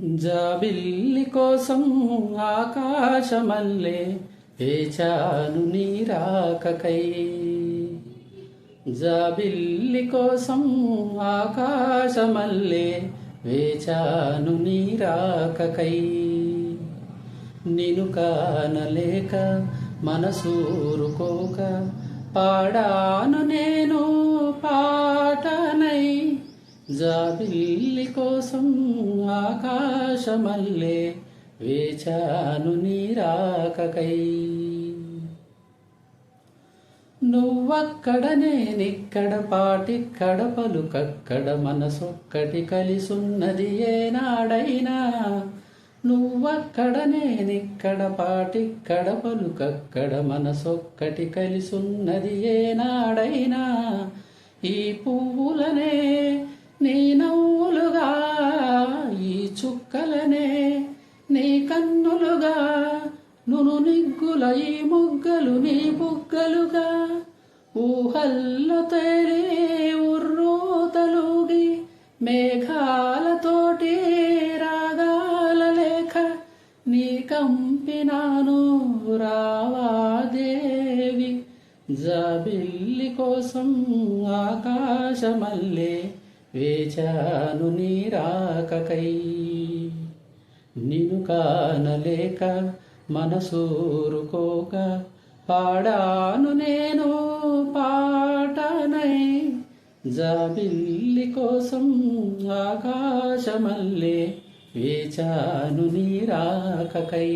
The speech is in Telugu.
జాబిల్లి కోసం ఆకాశమల్లే వేచాను నీ రాకకై. జాబిల్లి కోసం ఆకాశమల్లే వేచాను నీ రాకకై. నిను కానలేక మనసూరుకోక పాడాను నేను పాటనై. జాబిల్లి కోసం ఆకాశమల్లే వేచాను నీ రాకకై. నువ్వక్కడ నేనిక్కడ పాటిక్కడ పలుకక్కడ మనసొక్కటి కలిసున్నది ఏనాడైనా. నువ్వక్కడ నేనిక్కడ పాటిక్కడ పలుకక్కడ మనసొక్కటి కలిసున్నది ఏనాడైనా. ఈ పువ్వులనే నీ నవ్వులుగా, ఈ చుక్కలనే నీ కన్నులుగా, నును నిగ్గుల ఈ మొగ్గలు నీ బుగ్గలుగా. ఊహల్లో తేలి ఉర్రూతలుగి మేఘాలతోటి రాగాల లేఖ నీ కంపినాను రావాదేవి. జాబిల్లి కోసం ఆకాశమల్లే వేచాను నీ రాకకై. నిను కానలేక మనసూరుకోక పాడాను నేను పాటనై. జాబిల్లి కోసం ఆకాశమల్లే వేచాను నీ రాకకై.